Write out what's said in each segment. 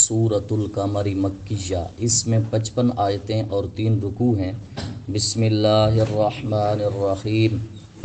سورۃ القمر مکیہ، اس میں 55 آیتیں اور 3 رکوع ہیں۔ بسم اللہ الرحمن الرحیم،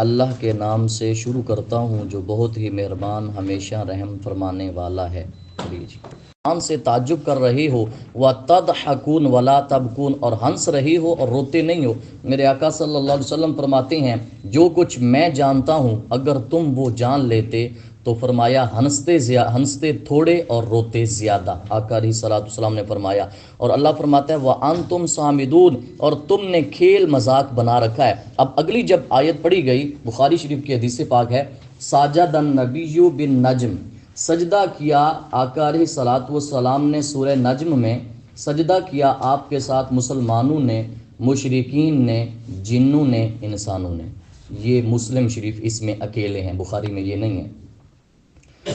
اللہ کے نام سے شروع کرتا ہوں جو بہت ہی مہربان ہمیشہ رحم فرمانے والا ہے۔ قرآن سے تعجب کر رہے ہو وَتَضْحَكُونَ وَلَا تَبْكُونَ، اور ہنس رہے ہو اور روتے نہیں ہو۔ میرے آقا صلی اللہ علیہ وسلم فرماتے ہیں جو کچھ میں جانتا ہوں اگر تم وہ جان لیتے تو فرمایا ہنستے تھوڑے اور روتے زیادہ۔ آقا علیہ الصلوۃ والسلام نے فرمایا، اور اللہ فرماتا ہے وَأَنْتُمْ صَامِدُونَ، اور تم نے کھیل مذاق بنا رکھا ہے۔ اب اگلی جب آیت پڑھی گئی، بخاری شریف کی حدیث پاک ہے ساجد النبی بالنجم، سجدہ کیا آقا علیہ الصلوۃ والسلام نے سورہ نجم میں، سجدہ کیا آپ کے ساتھ مسلمانوں نے، مشرکین نے، جنوں نے، انسانوں نے۔ یہ مسلم شریف اس میں اکیلے ہیں، بخاری میں یہ نہیں ہے۔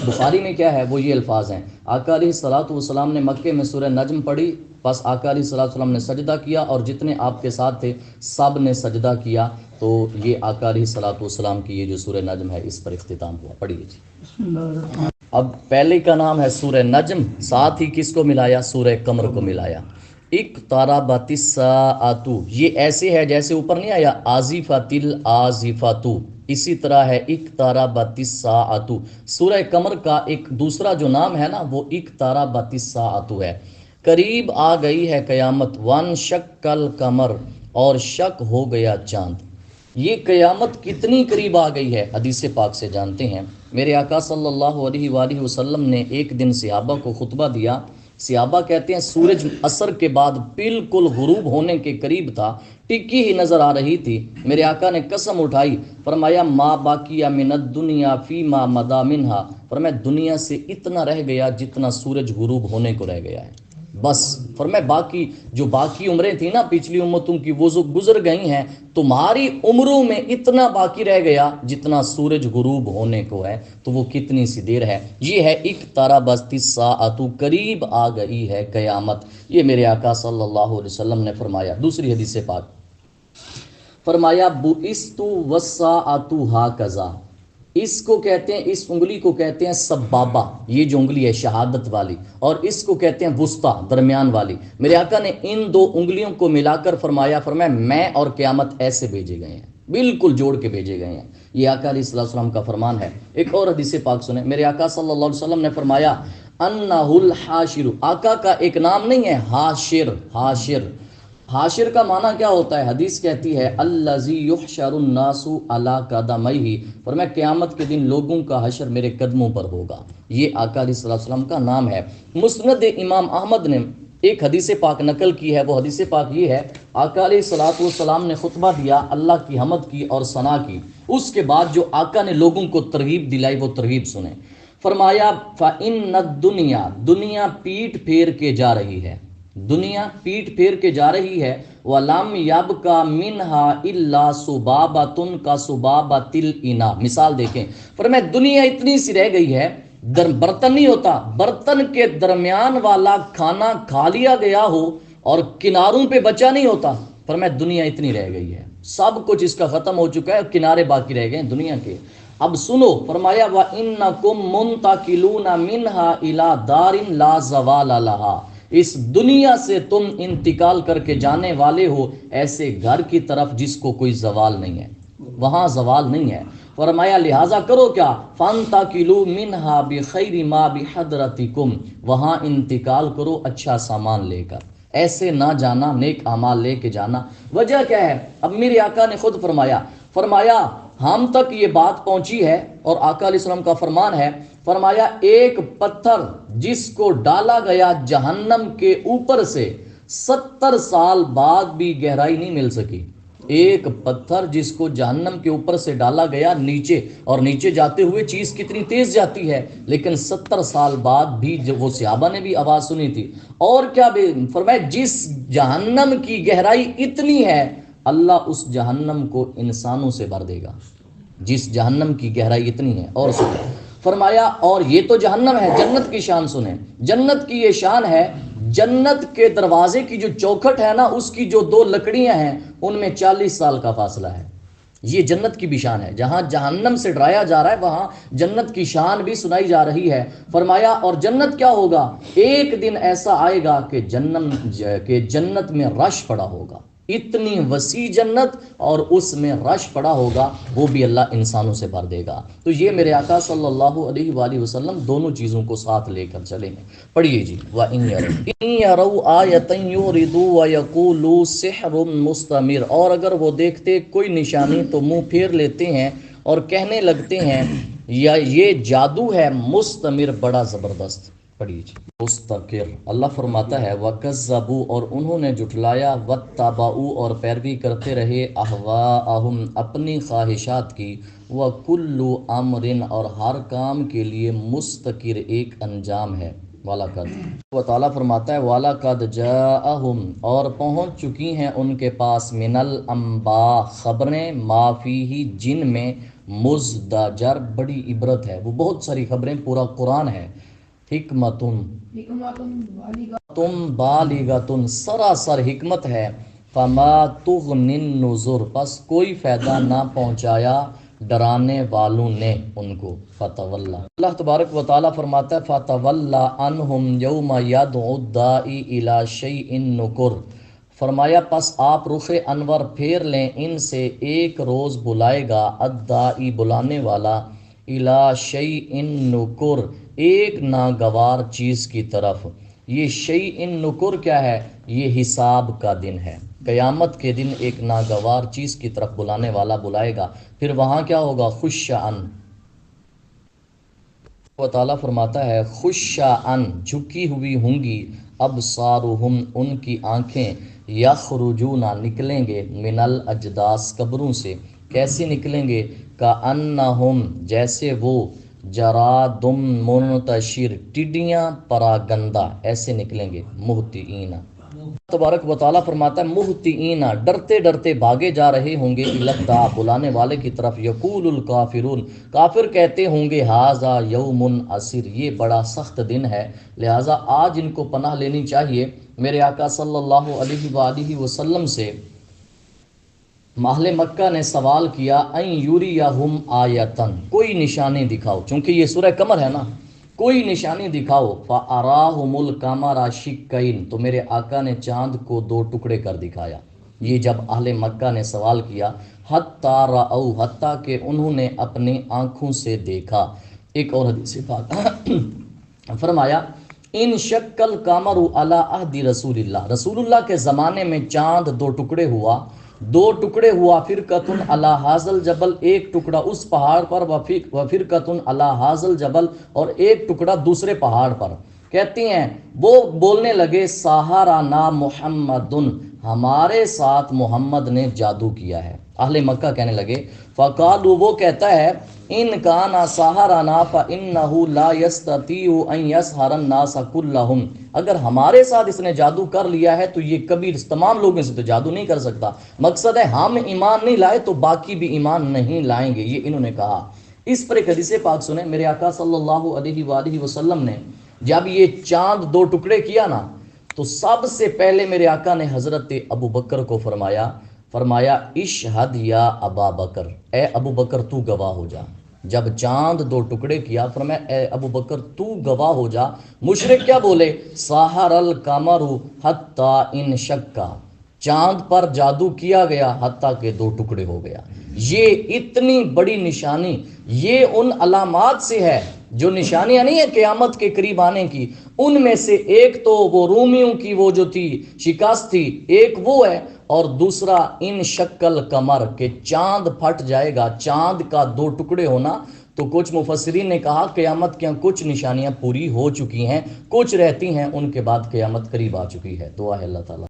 بخاری میں کیا ہے وہ یہ الفاظ ہیں، آقا علیہ الصلوۃ والسلام نے مکے میں سورہ نجم پڑھی، بس آقا علیہ الصلوۃ والسلام نے سجدہ کیا اور جتنے آپ کے ساتھ تھے سب نے سجدہ کیا۔ تو یہ آقا علیہ الصلوۃ والسلام کی یہ جو سورہ نجم ہے اس پر اختتام ہوا۔ پڑھیے جی۔ اب پہلے کا نام ہے سورہ نجم، ساتھ ہی کس کو ملایا؟ سورہ قمر کو ملایا۔ اقتربت الساعۃ، یہ ایسے ہے جیسے اوپر نہیں آیا آزفۃ الآزفۃ، اسی طرح ہے اقتربت الساعۃ۔ سورہ قمر کا ایک دوسرا جو نام ہے نا وہ اقتربت الساعۃ ہے، قریب آ گئی ہے قیامت۔ وانشق القمر، اور شک ہو گیا چاند۔ یہ قیامت کتنی قریب آ گئی ہے حدیث پاک سے جانتے ہیں۔ میرے آقا صلی اللہ علیہ وآلہ وسلم نے ایک دن صحابہ کو خطبہ دیا۔ صحابہ کہتے ہیں سورج عصر کے بعد بالکل غروب ہونے کے قریب تھا، ٹکی ہی نظر آ رہی تھی۔ میرے آقا نے قسم اٹھائی، فرمایا ما باقی من الدنیا فیما مضی منہا، فرمایا دنیا سے اتنا رہ گیا جتنا سورج غروب ہونے کو رہ گیا ہے، بس۔ فرمایا باقی جو باقی عمریں تھیں نا پچھلی امتوں کی وہ گزر گئی ہیں، تمہاری عمروں میں اتنا باقی رہ گیا جتنا سورج غروب ہونے کو ہے، تو وہ کتنی سی دیر ہے۔ یہ ہے اقتربت الساعۃ، قریب آ گئی ہے قیامت۔ یہ میرے آقا صلی اللہ علیہ وسلم نے فرمایا۔ دوسری حدیث پاک فرمایا بعثت والساعۃ ہکذا، اس کو کہتے ہیں، اس انگلی کو کہتے ہیں سبابہ، یہ جو انگلی ہے شہادت والی، اور اس کو کہتے ہیں وسطیٰ، درمیان والی۔ میرے آقا نے ان دو انگلیوں کو ملا کر فرمایا میں اور قیامت ایسے بھیجے گئے ہیں، بالکل جوڑ کے بھیجے گئے ہیں۔ یہ آقا علیہ السلام کا فرمان ہے۔ ایک اور حدیث پاک سنیں، میرے آقا صلی اللہ علیہ وسلم نے فرمایا انہ الحاشر، آقا کا ایک نام نہیں ہے حاشر، حاشر، حاشر کا معنی کیا ہوتا ہے؟ حدیث کہتی ہے الذی یحشر الناس علی قدمیہ، فرمایا قیامت کے دن لوگوں کا حشر میرے قدموں پر ہوگا۔ یہ آقا علیہ السلام کا نام ہے۔ مسند امام احمد نے ایک حدیث پاک نقل کی ہے، وہ حدیث پاک یہ ہے، آقا علیہ السلام نے خطبہ دیا، اللہ کی حمد کی اور ثنا کی، اس کے بعد جو آقا نے لوگوں کو ترغیب دلائی وہ ترغیب سنیں۔ فرمایا فإن الدنیا، دنیا پیٹ پھیر کے جا رہی ہے، دنیا پیٹ پھیر کے جا رہی ہے، وَلَمْ يَبْقَ مِنْهَا إِلَّا سُبَابَةٌ كَسُبَابَةِ الْإِنَاءِ، مثال دیکھیں، فرمایا دنیا اتنی سی رہ گئی ہے، برتن نہیں ہوتا، برتن کے درمیان والا کھانا کھا لیا گیا ہو اور کناروں پہ بچا نہیں ہوتا، فرمایا دنیا اتنی رہ گئی ہے، سب کچھ اس کا ختم ہو چکا ہے، کنارے باقی رہ گئے ہیں دنیا کے۔ اب سنو، فرمایا وَإِنَّكُمْ مُنْتَقِلُونَ مِنْهَا إِلَى دَارٍ لَا زَوَالَ لَهَا، اس دنیا سے تم انتقال کر کے جانے والے ہو ایسے گھر کی طرف جس کو کوئی زوال نہیں ہے، وہاں زوال نہیں ہے۔ فرمایا لہٰذا کرو کیا، فَانْتَقِلُوا مِنْهَا بِخَيْرِ مَا بِحَضْرَتِكُمْ، وہاں انتقال کرو اچھا سامان لے کر، ایسے نہ جانا، نیک اعمال لے کے جانا۔ وجہ کیا ہے؟ اب میرے آقا نے خود فرمایا ہم تک یہ بات پہنچی ہے، اور آقا علیہ السلام کا فرمان ہے، فرمایا ایک پتھر جس کو ڈالا گیا جہنم کے اوپر سے 70 سال بعد بھی گہرائی نہیں مل سکی۔ ایک پتھر جس کو جہنم کے اوپر سے ڈالا گیا نیچے، اور نیچے جاتے ہوئے چیز کتنی تیز جاتی ہے، لیکن 70 سال بعد بھی جب وہ صحابہ نے بھی آواز سنی تھی، اور کیا فرمایا جس جہنم کی گہرائی اتنی ہے اللہ اس جہنم کو انسانوں سے بھر دے گا، جس جہنم کی گہرائی اتنی ہے۔ اور سنیں، فرمایا اور یہ تو جہنم ہے، جنت کی شان سنیں، جنت کی یہ شان ہے، جنت کے دروازے کی جو چوکھٹ ہے نا اس کی جو 2 لکڑیاں ہیں ان میں 40 سال کا فاصلہ ہے، یہ جنت کی بھی شان ہے، جہاں جہنم سے ڈرایا جا رہا ہے وہاں جنت کی شان بھی سنائی جا رہی ہے۔ فرمایا اور جنت کیا ہوگا، ایک دن ایسا آئے گا کہ جنت میں رش پڑا ہوگا، اتنی وسیع جنت اور اس میں رش پڑا ہوگا، وہ بھی اللہ انسانوں سے بھر دے گا۔ تو یہ میرے آقا صلی اللہ علیہ وآلہ وسلم دونوں چیزوں کو ساتھ لے کر چلے ہیں۔ پڑھیے جی، وَإِن يَرَوْا آیَةً يُعْرِضُوا وَيَقُولُوا سِحْرٌ مُسْتَمِرٌ، اور اگر وہ دیکھتے کوئی نشانی تو منہ پھیر لیتے ہیں اور کہنے لگتے ہیں یا یہ جادو ہے مستمر، بڑا زبردست۔ پڑھیے جی، مستقر۔ اللہ فرماتا ہے وَكَذَّبُوا، اور انہوں نے جھٹلایا، وَاتَّبَعُوا، اور پیروی کرتے رہے، أَهْوَاءَهُمْ، اپنی خواہشات کی، وَكُلُّ أَمْرٍ، اور ہر کام کے لیے مستقر ایک انجام ہے، وَلَقَدْ، وہ تعالیٰ فرماتا ہے وَلَقَدْ جَاءَهُمْ، اور پہنچ چکی ہیں ان کے پاس، مِنَ الْأَنْبَاءِ، خبریں، مَا فِيهِ، جن میں، مزدجر، بڑی عبرت ہے، وہ بہت ساری خبریں، پورا قرآن ہے، حکمتن تم بالغتن، سراسر حکمت ہے، فما تغنی النذر، پس کوئی فائدہ نہ پہنچایا ڈرانے والوں نے ان کو، فتولا، اللہ تبارک و تعالیٰ فرماتا ہے فتولا عنہم یوم یدعو الداعی الی شیء نکر، فرمایا پس آپ رخ انور پھیر لیں ان سے، ایک روز بلائے گا، الداعی، بلانے والا، الی شیء نکر، ایک ناگوار چیز کی طرف۔ یہ شیء نکر کیا ہے، یہ حساب کا دن ہے، قیامت کے دن ایک ناگوار چیز کی طرف بلانے والا بلائے گا، پھر وہاں کیا ہوگا، خشعن، وہ تعالیٰ فرماتا ہے خشعن، جھکی ہوئی ہوں گی، ابصارہم، ان کی آنکھیں، یخرجون، نکلیں گے، من الاجداث، قبروں سے، کیسے نکلیں گے، کأنہم، جیسے وہ، جرادم منتشر، ٹڈیاں پراگندہ، ایسے نکلیں گے، مہطعین، تبارک و تعالیٰ فرماتا ہے مہطعین، ڈرتے ڈرتے بھاگے جا رہے ہوں گے، الداع، بلانے والے کی طرف، یقول الکافرون، کافر کہتے ہوں گے، ھذا یوم عسیر، یہ بڑا سخت دن ہے، لہٰذا آج ان کو پناہ لینی چاہیے۔ میرے آقا صلی اللہ علیہ وآلہ وسلم سے اہل مکہ نے سوال کیا، ان یریہم آیتن، کوئی نشانی دکھاؤ، چونکہ یہ سورہ قمر ہے نا، کوئی نشانی دکھاؤ، فَأَرَاهُمُ الْقَمَرَ شِقَّيْنِ، تو میرے آقا نے چاند کو دو ٹکڑے کر دکھایا۔ یہ جب اہل مکہ نے سوال کیا، حَتَّى رَأَوْا، حتیٰ کہ انہوں نے اپنی آنکھوں سے دیکھا۔ ایک اور حدیث پاک فرمایا ان شق القمر علی عہد رسول اللہ، رسول اللہ کے زمانے میں چاند دو ٹکڑے ہوا، فرقتن علی ھذا الجبل، ایک ٹکڑا اس پہاڑ پر، وفرقتن علی ھذا الجبل، اور ایک ٹکڑا دوسرے پہاڑ پر۔ کہتے ہیں وہ بولنے لگے، ساحرنا محمدن، ہمارے ساتھ محمد نے جادو کیا ہے۔ اہل مکہ کہنے لگے، فقالوا، وہ کہتا ہے، ان کان ساحرنا فانہ لا یستطیع ان یسحر الناس کلہم، اگر ہمارے ساتھ اس نے جادو کر لیا ہے تو یہ کبھی تمام لوگوں سے تو جادو نہیں کر سکتا، مقصد ہے ہم ایمان نہیں لائے تو باقی بھی ایمان نہیں لائیں گے، یہ انہوں نے کہا۔ اس پر ایک حدیث پاک سنیں، میرے آقا صلی اللہ علیہ وآلہ وسلم نے جب یہ چاند دو ٹکڑے کیا نا، تو سب سے پہلے میرے آقا نے حضرت ابو بکر کو فرمایا اشہد یا ابا بکر، اے ابو بکر تو گواہ ہو جا۔ جب چاند دو ٹکڑے کیا، فرمایا اے ابو بکر تو گواہ ہو جا۔ مشرک کیا بولے، ساحر القمر حتی انشقا، چاند پر جادو کیا گیا حتیٰ کہ دو ٹکڑے ہو گیا۔ یہ اتنی بڑی نشانی، یہ ان علامات سے ہے جو نشانیاں نہیں ہیں قیامت کے قریب آنے کی، ان میں سے ایک تو وہ رومیوں کی وہ جو تھی شکست تھی، ایک وہ ہے، اور دوسرا ان شکل قمر، کہ چاند پھٹ جائے گا، چاند کا دو ٹکڑے ہونا۔ تو کچھ مفسرین نے کہا قیامت کی کچھ نشانیاں پوری ہو چکی ہیں، کچھ رہتی ہیں، ان کے بعد قیامت قریب آ چکی ہے۔ دعا ہے اللہ تعالیٰ